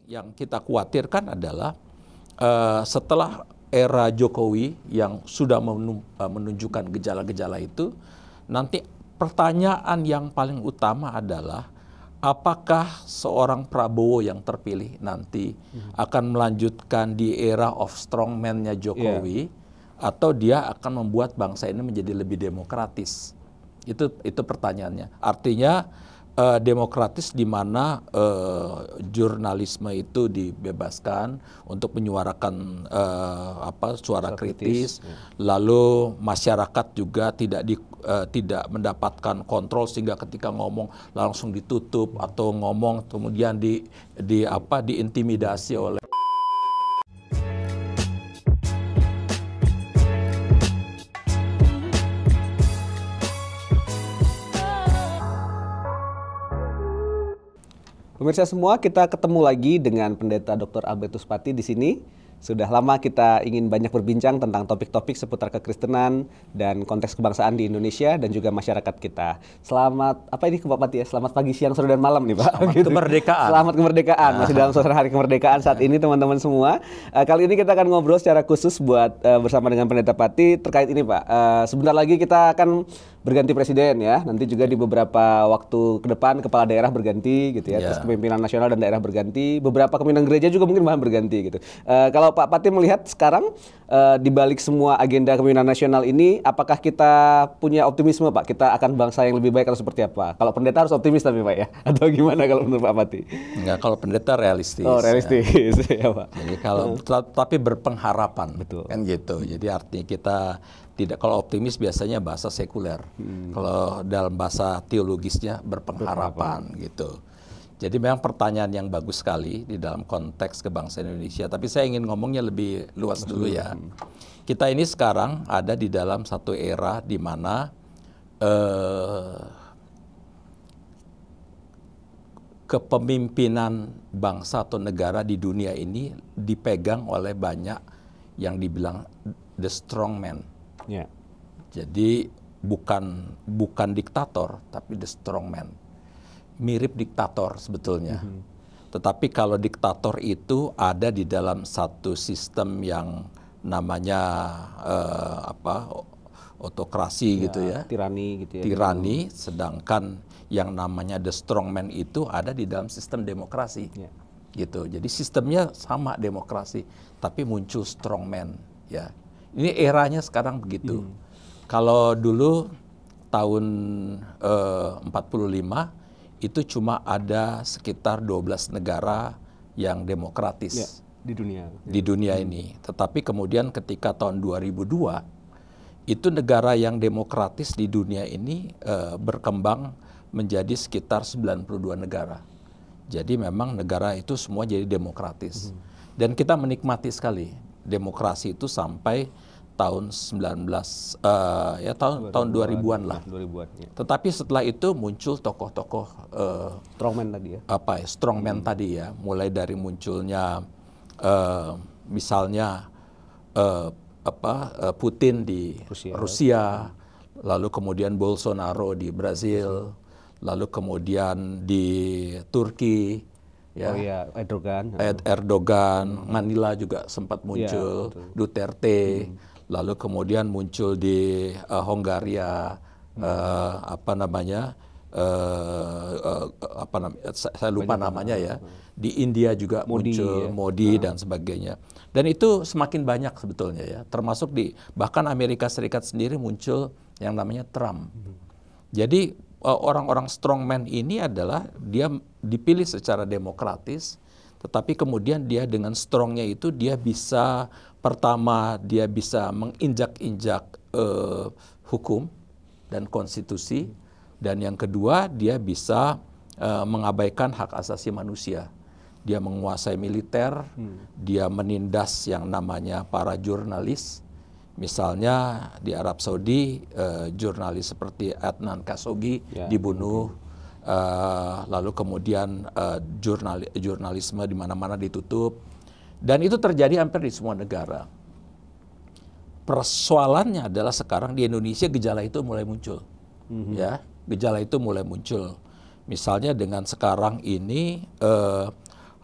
yang kita khawatirkan adalah setelah era Jokowi yang sudah menunjukkan gejala-gejala itu, nanti pertanyaan yang paling utama adalah apakah seorang Prabowo yang terpilih nanti akan melanjutkan di era of strongman-nya Jokowi, atau dia akan membuat bangsa ini menjadi lebih demokratis. Itu pertanyaannya. Artinya demokratis di mana jurnalisme itu dibebaskan untuk menyuarakan suara kritis, lalu masyarakat juga tidak mendapatkan kontrol sehingga ketika ngomong langsung ditutup atau ngomong kemudian diintimidasi oleh. Pemirsa semua, kita ketemu lagi dengan Pendeta Dr. Albertus Pati di sini. Sudah lama kita ingin banyak berbincang tentang topik-topik seputar kekristenan dan konteks kebangsaan di Indonesia dan juga masyarakat kita. Selamat, Pak Pati ya? Selamat pagi, siang, sore, dan malam nih Pak. Selamat kemerdekaan. Selamat kemerdekaan, masih dalam suasana hari kemerdekaan saat ini teman-teman semua. Kali ini kita akan ngobrol secara khusus bersama dengan Pendeta Pati terkait ini Pak. Sebentar lagi kita akan berganti presiden ya, nanti juga di beberapa waktu ke depan kepala daerah berganti gitu ya, terus kepemimpinan nasional dan daerah berganti, beberapa kepemimpinan gereja juga mungkin bahkan berganti gitu. Kalau Pak Pati melihat sekarang di balik semua agenda kepemimpinan nasional ini, apakah kita punya optimisme Pak, kita akan bangsa yang lebih baik atau seperti apa? Kalau pendeta harus optimis tapi Pak ya, atau gimana kalau menurut Pak Pati? Enggak, kalau pendeta realistis. Oh realistis ya Pak. Jadi kalau tapi berpengharapan, betul. Kan gitu. Jadi artinya kita tidak, kalau optimis biasanya bahasa sekuler, kalau dalam bahasa teologisnya berpengharapan gitu. Jadi memang pertanyaan yang bagus sekali di dalam konteks kebangsaan Indonesia. Tapi saya ingin ngomongnya lebih luas dulu ya. Kita ini sekarang ada di dalam satu era di mana kepemimpinan bangsa atau negara di dunia ini dipegang oleh banyak yang dibilang the strong man. Yeah. Jadi bukan diktator, tapi the strong man. Mirip diktator sebetulnya. Tetapi kalau diktator itu ada di dalam satu sistem yang namanya autokrasi gitu ya. Tirani gitu ya. Tirani, sedangkan yang namanya the strong man itu ada di dalam sistem demokrasi. Gitu. Jadi sistemnya sama demokrasi, tapi muncul strong man ya. Ini eranya sekarang begitu. Kalau dulu tahun 45 itu cuma ada sekitar 12 negara yang demokratis di dunia ini. Tetapi kemudian ketika tahun 2002 itu negara yang demokratis di dunia ini berkembang menjadi sekitar 92 negara. Jadi memang negara itu semua jadi demokratis. Dan kita menikmati sekali demokrasi itu sampai tahun 2000-an lah. 2000-an, ya. Tetapi setelah itu muncul tokoh-tokoh strongman tadi ya. Strongman tadi ya, mulai dari munculnya misalnya Putin di Rusia, lalu kemudian Bolsonaro di Brazil, lalu kemudian di Turki. Ya. Oh iya, Erdogan, Manila juga sempat muncul, Duterte, lalu kemudian muncul di Hongaria, saya lupa namanya ya. Di India juga muncul Modi dan sebagainya. Dan itu semakin banyak sebetulnya ya, termasuk bahkan Amerika Serikat sendiri muncul yang namanya Trump. Jadi orang-orang strongman ini adalah dia dipilih secara demokratis, tetapi kemudian dia dengan strongnya itu dia bisa menginjak-injak hukum dan konstitusi, dan yang kedua dia bisa mengabaikan hak asasi manusia. Dia menguasai militer, dia menindas yang namanya para jurnalis. Misalnya di Arab Saudi, jurnalis seperti Adnan Khashoggi dibunuh, lalu kemudian jurnalisme di mana-mana ditutup, dan itu terjadi hampir di semua negara. Persoalannya adalah sekarang di Indonesia gejala itu mulai muncul, ya, gejala itu mulai muncul. Misalnya dengan sekarang ini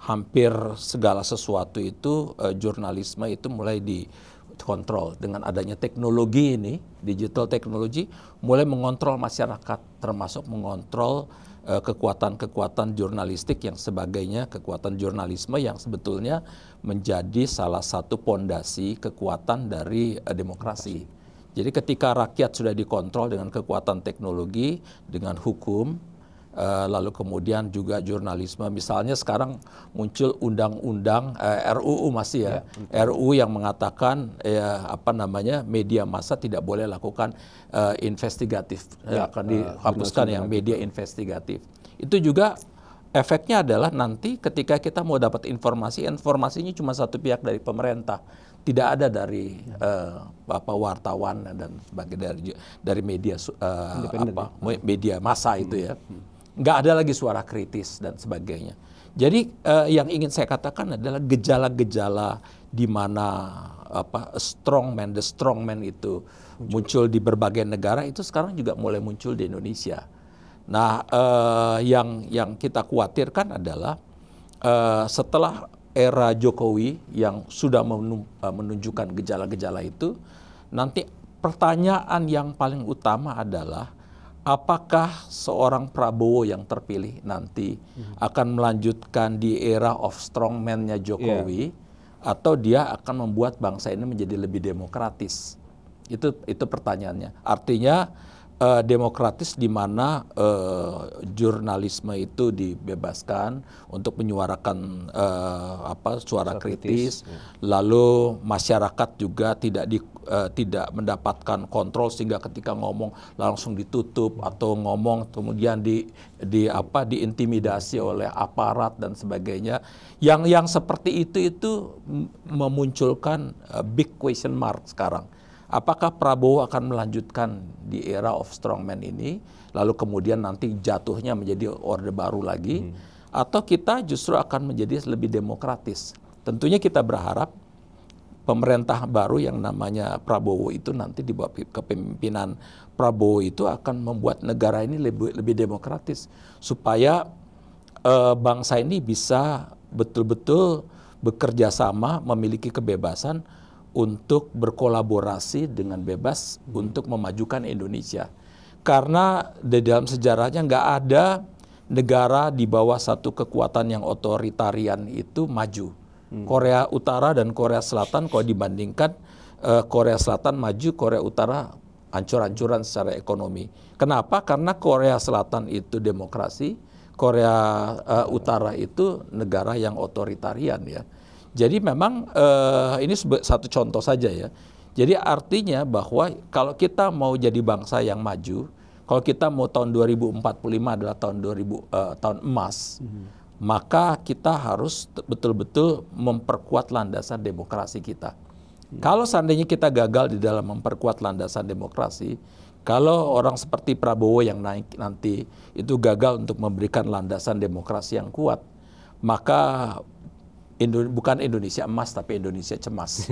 hampir segala sesuatu itu jurnalisme itu mulai dikontrol dengan adanya teknologi ini, digital teknologi mulai mengontrol masyarakat, termasuk mengontrol kekuatan-kekuatan jurnalistik yang sebagainya, kekuatan jurnalisme yang sebetulnya menjadi salah satu pondasi kekuatan dari demokrasi. Jadi ketika rakyat sudah dikontrol dengan kekuatan teknologi, dengan hukum, lalu kemudian juga jurnalisme, misalnya sekarang muncul undang-undang RUU masih ya, RUU yang mengatakan media massa tidak boleh lakukan investigatif, akan dihapuskan yang media investigatif. Itu juga efeknya adalah nanti ketika kita mau dapat informasi, informasinya cuma satu pihak dari pemerintah, tidak ada dari wartawan dan sebagainya dari media media massa itu ya. Nggak ada lagi suara kritis dan sebagainya. Jadi yang ingin saya katakan adalah gejala-gejala di mana the strongman itu muncul di berbagai negara itu sekarang juga mulai muncul di Indonesia. Nah, yang kita khawatirkan adalah setelah era Jokowi yang sudah menunjukkan gejala-gejala itu, nanti pertanyaan yang paling utama adalah apakah seorang Prabowo yang terpilih nanti akan melanjutkan di era of strongman-nya Jokowi, atau dia akan membuat bangsa ini menjadi lebih demokratis? Itu pertanyaannya. Artinya demokratis di mana jurnalisme itu dibebaskan untuk menyuarakan suara kritis, lalu masyarakat juga tidak mendapatkan kontrol sehingga ketika ngomong langsung ditutup atau ngomong kemudian diintimidasi oleh aparat dan sebagainya. Yang seperti itu memunculkan big question mark sekarang. Apakah Prabowo akan melanjutkan di era of strongman ini, lalu kemudian nanti jatuhnya menjadi orde baru lagi, atau kita justru akan menjadi lebih demokratis? Tentunya kita berharap pemerintah baru yang namanya Prabowo itu nanti di bawah kepemimpinan Prabowo itu akan membuat negara ini lebih demokratis, supaya bangsa ini bisa betul-betul bekerja sama, memiliki kebebasan untuk berkolaborasi dengan bebas untuk memajukan Indonesia. Karena di dalam sejarahnya nggak ada negara di bawah satu kekuatan yang otoritarian itu maju. Korea Utara dan Korea Selatan kalau dibandingkan, Korea Selatan maju, Korea Utara hancur-hancuran secara ekonomi. Kenapa? Karena Korea Selatan itu demokrasi, Korea Utara itu negara yang otoritarian ya. Jadi memang ini satu contoh saja ya. Jadi artinya bahwa kalau kita mau jadi bangsa yang maju, kalau kita mau tahun 2045 adalah tahun emas, maka kita harus betul-betul memperkuat landasan demokrasi kita. Kalau seandainya kita gagal di dalam memperkuat landasan demokrasi, kalau orang seperti Prabowo yang naik nanti itu gagal untuk memberikan landasan demokrasi yang kuat, maka bukan Indonesia emas tapi Indonesia cemas.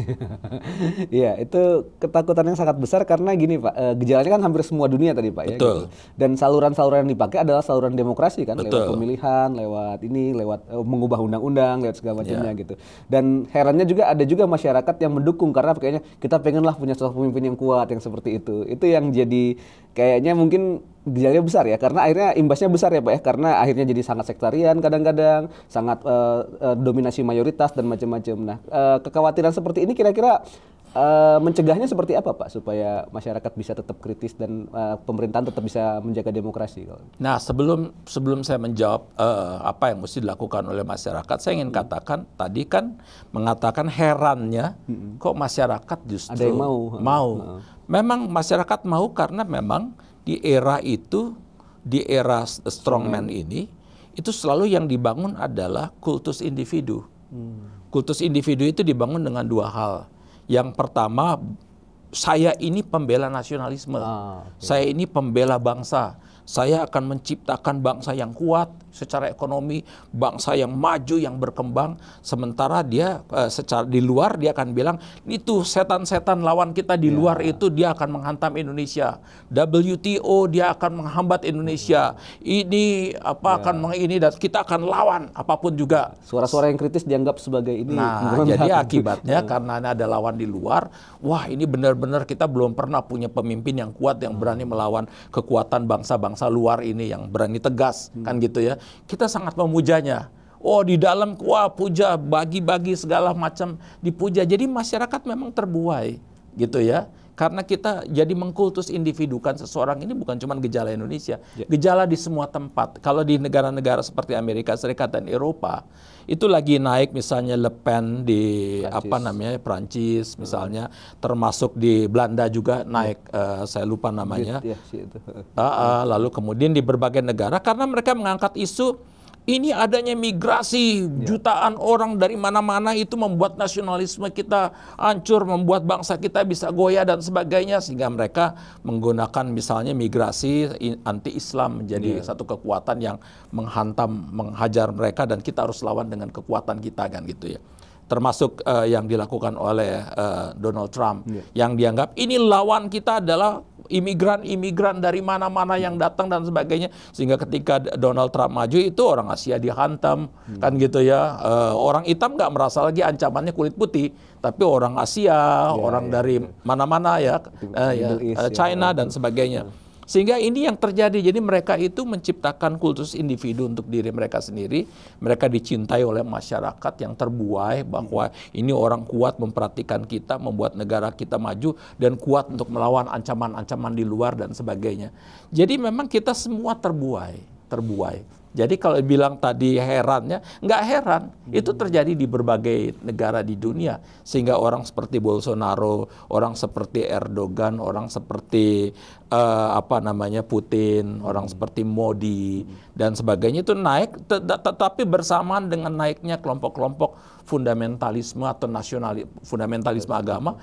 Iya, itu ketakutan yang sangat besar karena gini Pak, gejalanya kan hampir semua dunia tadi Pak. Betul. Ya, gitu. Dan saluran-saluran yang dipakai adalah saluran demokrasi kan, Betul. lewat pemilihan, lewat mengubah undang-undang, lewat segala macamnya gitu. Dan herannya juga ada juga masyarakat yang mendukung karena kayaknya kita pengenlah punya sosok pemimpin yang kuat yang seperti itu. Itu yang jadi kayaknya mungkin gejalanya besar ya, karena akhirnya imbasnya besar ya Pak ya, karena akhirnya jadi sangat sektarian kadang-kadang, sangat dominasi mayoritas dan macam-macam. Nah, kekhawatiran seperti ini kira-kira mencegahnya seperti apa Pak, supaya masyarakat bisa tetap kritis dan pemerintahan tetap bisa menjaga demokrasi? Nah, sebelum saya menjawab apa yang mesti dilakukan oleh masyarakat, saya ingin katakan tadi kan mengatakan herannya kok masyarakat justru ada yang mau. Memang masyarakat mau karena memang di era itu, di era strongman ini, itu selalu yang dibangun adalah kultus individu. Kultus individu itu dibangun dengan dua hal. Yang pertama, saya ini pembela nasionalisme, saya ini pembela bangsa, saya akan menciptakan bangsa yang kuat, secara ekonomi, bangsa yang maju, yang berkembang, sementara dia secara di luar dia akan bilang itu setan-setan lawan kita di luar itu dia akan menghantam Indonesia. WTO dia akan menghambat Indonesia. Ini akan ini dan kita akan lawan apapun juga. Suara-suara yang kritis dianggap sebagai ini. Nah, jadi akibatnya karena ada lawan di luar, wah ini benar-benar kita belum pernah punya pemimpin yang kuat yang berani melawan kekuatan bangsa-bangsa luar ini yang berani tegas, kan gitu ya. Kita sangat memujanya. Oh di dalam wah puja, bagi-bagi segala macam dipuja. Jadi masyarakat memang terbuai gitu ya. Karena kita jadi mengkultus individukan seseorang ini bukan cuma gejala Indonesia. Gejala di semua tempat. Kalau di negara-negara seperti Amerika Serikat dan Eropa, itu lagi naik misalnya Le Pen di Prancis misalnya, termasuk di Belanda juga naik, saya lupa namanya. Lalu kemudian di berbagai negara karena mereka mengangkat isu ini adanya migrasi jutaan orang dari mana-mana itu membuat nasionalisme kita hancur, membuat bangsa kita bisa goyah dan sebagainya, sehingga mereka menggunakan misalnya migrasi anti-Islam menjadi satu kekuatan yang menghantam, menghajar mereka dan kita harus lawan dengan kekuatan kita kan gitu ya. Termasuk yang dilakukan oleh Donald Trump yang dianggap ini lawan kita adalah imigran dari mana-mana yang datang dan sebagainya, sehingga ketika Donald Trump maju itu orang Asia dihantam kan gitu ya. Orang hitam nggak merasa lagi ancamannya kulit putih, tapi orang Asia, orang dari mana-mana ya, China dan sebagainya. Sehingga ini yang terjadi, jadi mereka itu menciptakan kultus individu untuk diri mereka sendiri. Mereka dicintai oleh masyarakat yang terbuai bahwa ini orang kuat memperhatikan kita, membuat negara kita maju, dan kuat untuk melawan ancaman-ancaman di luar dan sebagainya. Jadi memang kita semua terbuai. Jadi kalau bilang tadi herannya, nggak heran. Itu terjadi di berbagai negara di dunia. Sehingga orang seperti Bolsonaro, orang seperti Erdogan, orang seperti Putin, orang seperti Modi dan sebagainya itu naik, tetapi bersamaan dengan naiknya kelompok-kelompok fundamentalisme atau fundamentalisme agama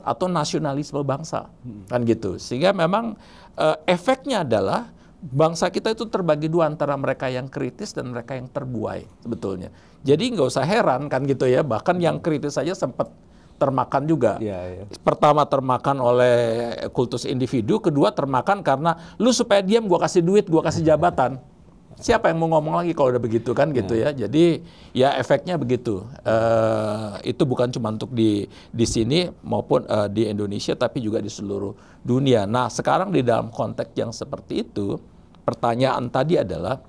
atau nasionalisme bangsa, kan gitu. Sehingga memang efeknya adalah bangsa kita itu terbagi dua antara mereka yang kritis dan mereka yang terbuai sebetulnya. Jadi nggak usah heran kan gitu ya, bahkan yang kritis saja sempat termakan juga. Pertama termakan oleh kultus individu, kedua termakan karena lu supaya diam gua kasih duit, gua kasih jabatan. Siapa yang mau ngomong lagi kalau udah begitu kan gitu ya. Jadi ya efeknya begitu. Itu bukan cuma untuk di sini maupun di Indonesia tapi juga di seluruh dunia. Nah, sekarang di dalam konteks yang seperti itu, pertanyaan tadi adalah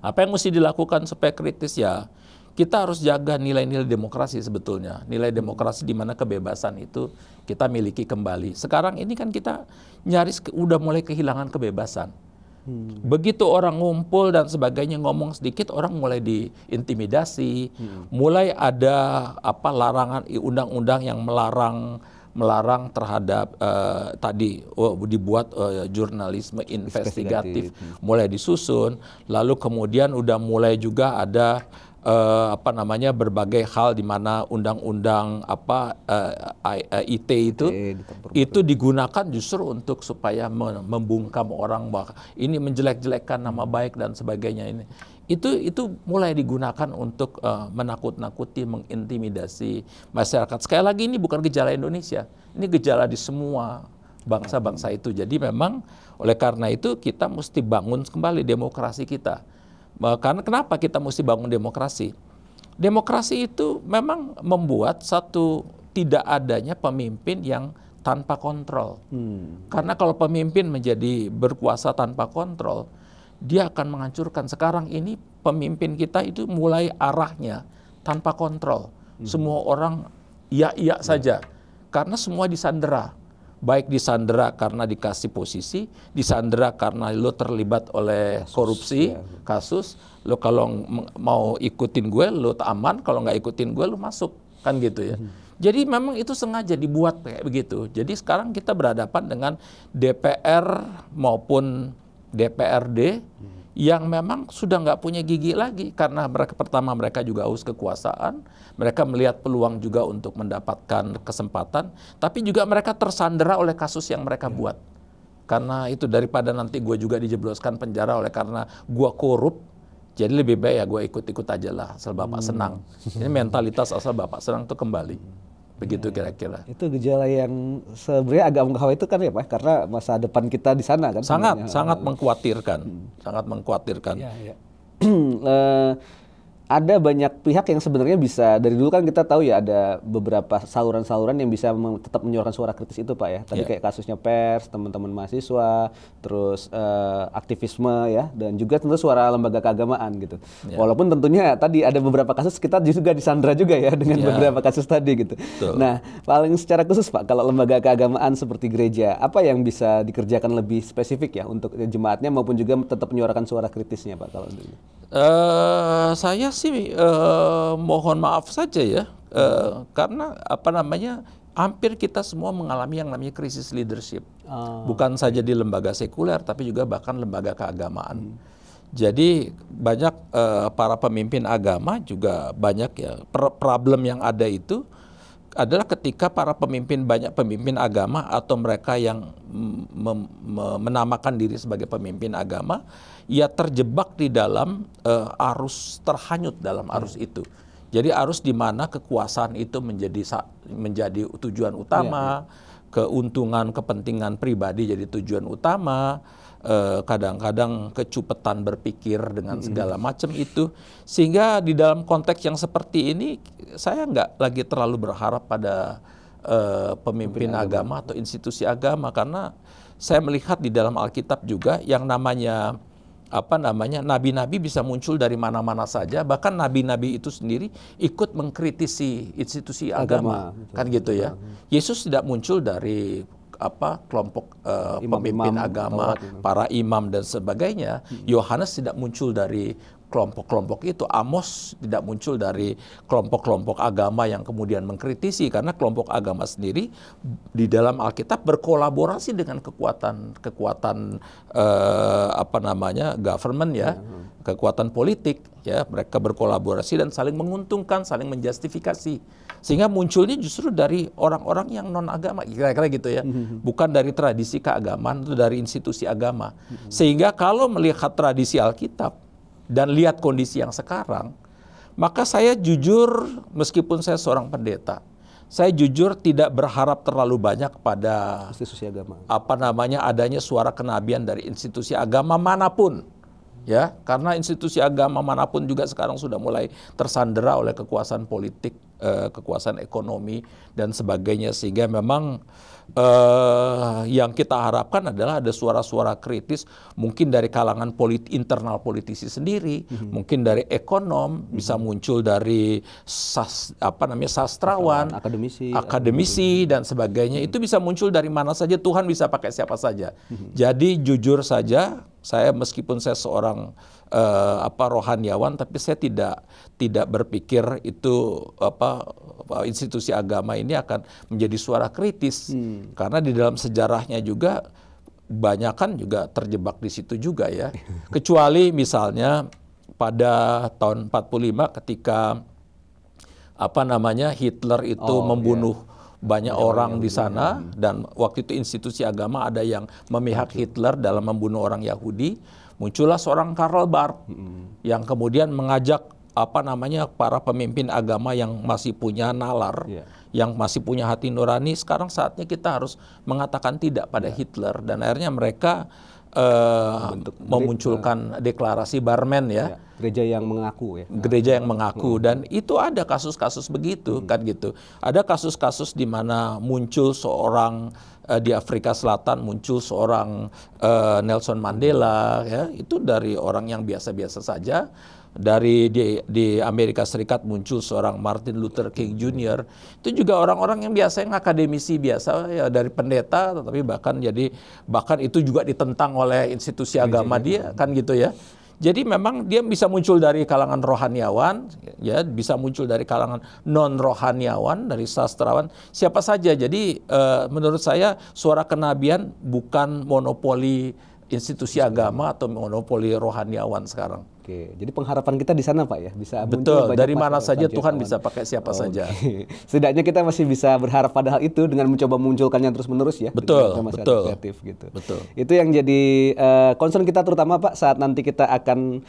apa yang mesti dilakukan supaya kritis ya? Kita harus jaga nilai-nilai demokrasi sebetulnya. Nilai demokrasi di mana kebebasan itu kita miliki kembali. Sekarang ini kan kita nyaris udah mulai kehilangan kebebasan. Begitu orang ngumpul dan sebagainya ngomong sedikit, orang mulai diintimidasi, mulai ada larangan undang-undang yang melarang terhadap dibuat jurnalisme investigatif mulai disusun, lalu kemudian udah mulai juga ada berbagai hal di mana undang-undang IT itu digunakan justru untuk supaya membungkam orang bahwa ini menjelek-jelekkan nama baik dan sebagainya ini. Itu mulai digunakan untuk menakut-nakuti, mengintimidasi masyarakat. Sekali lagi ini bukan gejala Indonesia, ini gejala di semua bangsa-bangsa itu. Jadi memang oleh karena itu kita mesti bangun kembali demokrasi kita. Karena kenapa kita mesti bangun demokrasi? Demokrasi itu memang membuat satu tidak adanya pemimpin yang tanpa kontrol. Karena kalau pemimpin menjadi berkuasa tanpa kontrol, dia akan menghancurkan. Sekarang ini pemimpin kita itu mulai arahnya tanpa kontrol. Semua orang iya saja. Karena semua disandera. Baik disandera karena dikasih posisi, disandera karena lo terlibat oleh korupsi, kasus, lo kalau mau ikutin gue, lo aman, kalau nggak ikutin gue, lo masuk, kan gitu ya. Jadi memang itu sengaja dibuat kayak begitu. Jadi sekarang kita berhadapan dengan DPR maupun DPRD yang memang sudah nggak punya gigi lagi karena mereka juga haus kekuasaan, mereka melihat peluang juga untuk mendapatkan kesempatan, tapi juga mereka tersandera oleh kasus yang mereka buat. Karena itu daripada nanti gue juga dijebloskan penjara oleh karena gue korup, Jadi lebih baik ya gue ikut-ikut aja lah, asal Bapak senang. Ini mentalitas asal Bapak senang itu kembali. Begitu kira-kira. Itu gejala yang sebenarnya agak mengkhawatirkan kan ya Pak, karena masa depan kita di sana kan. Sangat mengkhawatirkan, sangat mengkhawatirkan. Ya, ya. Ada banyak pihak yang sebenarnya bisa, dari dulu kan kita tahu ya ada beberapa saluran-saluran yang bisa tetap menyuarakan suara kritis itu Pak ya. Tadi kayak kasusnya pers, teman-teman mahasiswa, terus aktivisme ya, dan juga tentu suara lembaga keagamaan gitu. Walaupun tentunya tadi ada beberapa kasus kita juga disandra juga ya dengan beberapa kasus tadi gitu. Betul. Nah, paling secara khusus Pak, kalau lembaga keagamaan seperti gereja, apa yang bisa dikerjakan lebih spesifik ya untuk jemaatnya maupun juga tetap menyuarakan suara kritisnya Pak kalau dulu? Saya sih mohon maaf saja ya, karena hampir kita semua mengalami yang namanya krisis leadership, bukan saja di lembaga sekuler tapi juga bahkan lembaga keagamaan. Jadi banyak para pemimpin agama juga banyak ya problem yang ada itu adalah ketika banyak pemimpin agama atau mereka yang menamakan diri sebagai pemimpin agama, ya terjebak di dalam arus, terhanyut dalam arus itu. Jadi arus di mana kekuasaan itu menjadi tujuan utama, keuntungan, kepentingan pribadi jadi tujuan utama, kadang-kadang kecupetan berpikir dengan segala macam itu, sehingga di dalam konteks yang seperti ini saya nggak lagi terlalu berharap pada pemimpin agama atau institusi agama, karena saya melihat di dalam Alkitab juga yang namanya nabi-nabi bisa muncul dari mana-mana saja, bahkan nabi-nabi itu sendiri ikut mengkritisi institusi agama kan gitu ya. Yesus tidak muncul dari kelompok pemimpin agama, para imam dan sebagainya. Yohanes tidak muncul dari kelompok-kelompok itu. Amos tidak muncul dari kelompok-kelompok agama yang kemudian mengkritisi, karena kelompok agama sendiri di dalam Alkitab berkolaborasi dengan kekuatan government ya, kekuatan politik ya. Mereka berkolaborasi dan saling menguntungkan, saling menjustifikasi, sehingga munculnya justru dari orang-orang yang non agama, kira-kira gitu ya, bukan dari tradisi keagamaan atau dari institusi agama. Sehingga kalau melihat tradisi Alkitab dan lihat kondisi yang sekarang, maka saya jujur, meskipun saya seorang pendeta, saya jujur tidak berharap terlalu banyak pada institusi agama. Adanya suara kenabian dari institusi agama manapun. Ya, karena institusi agama manapun juga sekarang sudah mulai tersandera oleh kekuasaan politik, kekuasaan ekonomi dan sebagainya, sehingga memang yang kita harapkan adalah ada suara-suara kritis, mungkin dari kalangan internal politisi sendiri, mungkin dari ekonom, bisa muncul dari sastrawan, akademisi dan sebagainya. Itu bisa muncul dari mana saja, Tuhan bisa pakai siapa saja. Jadi jujur saja, saya meskipun saya seorang rohaniawan, tapi saya tidak berpikir itu institusi agama ini akan menjadi suara kritis, karena di dalam sejarahnya juga banyakan juga terjebak di situ juga ya. Kecuali misalnya pada tahun 45 ketika Hitler itu membunuh banyak orang di sana, dan waktu itu institusi agama ada yang memihak Hitler dalam membunuh orang Yahudi. Muncullah seorang Karl Barth yang kemudian mengajak para pemimpin agama yang masih punya nalar, yang masih punya hati nurani, sekarang saatnya kita harus mengatakan tidak pada Hitler, dan akhirnya mereka memunculkan deklarasi Barmen ya. Gereja yang mengaku ya. Gereja yang mengaku, dan itu ada kasus-kasus begitu kan gitu. Ada kasus-kasus di mana muncul seorang di Afrika Selatan, muncul seorang Nelson Mandela ya, itu dari orang yang biasa-biasa saja. Di Amerika Serikat muncul seorang Martin Luther King Jr. Itu juga orang-orang yang biasa, yang akademisi biasa ya, dari pendeta, tetapi bahkan itu juga ditentang oleh institusi agama dia kan gitu ya. Jadi memang dia bisa muncul dari kalangan rohaniawan, ya, bisa muncul dari kalangan non rohaniawan, dari sastrawan, siapa saja. Jadi menurut saya suara kenabian bukan monopoli institusi agama atau monopoli rohaniawan sekarang. Oke, jadi pengharapan kita di sana Pak ya, bisa muncul Betul, banyak dari mana saja Tuhan kawan. bisa pakai siapa saja. Setidaknya kita masih bisa berharap pada hal itu dengan mencoba munculkannya terus-menerus ya. Betul, dengan masyarakat betul. kreatif gitu. Betul. Itu yang jadi concern kita terutama Pak saat nanti kita akan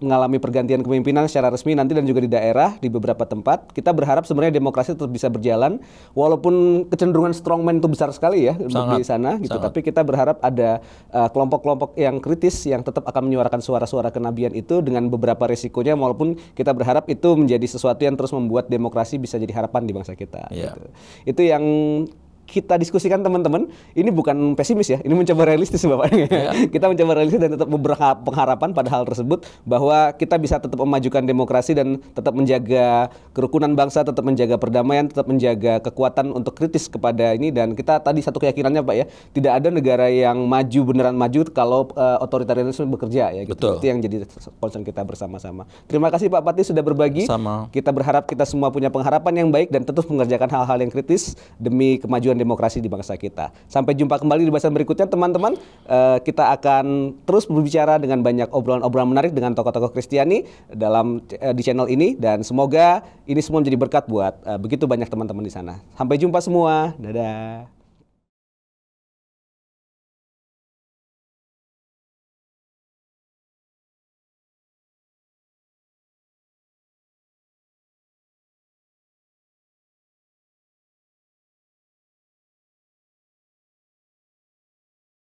mengalami pergantian kepemimpinan secara resmi nanti dan juga di daerah di beberapa tempat. Kita berharap sebenarnya demokrasi tetap bisa berjalan walaupun kecenderungan strongman itu besar sekali ya di sana gitu. Tapi kita berharap ada kelompok-kelompok yang kritis yang tetap akan menyuarakan suara-suara kenabian itu dengan beberapa resikonya walaupun kita berharap itu menjadi sesuatu yang terus membuat demokrasi bisa jadi harapan di bangsa kita. Yeah. Gitu. Itu yang kita diskusikan teman-teman, ini bukan pesimis ya, ini mencoba realistis Bapak. Kita mencoba realistis dan tetap pengharapan pada hal tersebut bahwa kita bisa tetap memajukan demokrasi dan tetap menjaga kerukunan bangsa, tetap menjaga perdamaian, tetap menjaga kekuatan untuk kritis kepada ini. Dan kita tadi satu keyakinannya Pak ya, tidak ada negara yang maju beneran maju kalau otoritarianisme bekerja ya. Gitu. Betul. Itu yang jadi concern kita bersama-sama. Terima kasih Pak Pati sudah berbagi. Sama. Kita berharap kita semua punya pengharapan yang baik dan terus mengerjakan hal-hal yang kritis demi kemajuan demokrasi di bangsa kita. Sampai jumpa kembali di bahasan berikutnya teman-teman. Kita akan terus berbicara dengan banyak obrolan-obrolan menarik dengan tokoh-tokoh Kristiani di channel ini dan semoga ini semua menjadi berkat buat begitu banyak teman-teman di sana. Sampai jumpa semua. Dadah.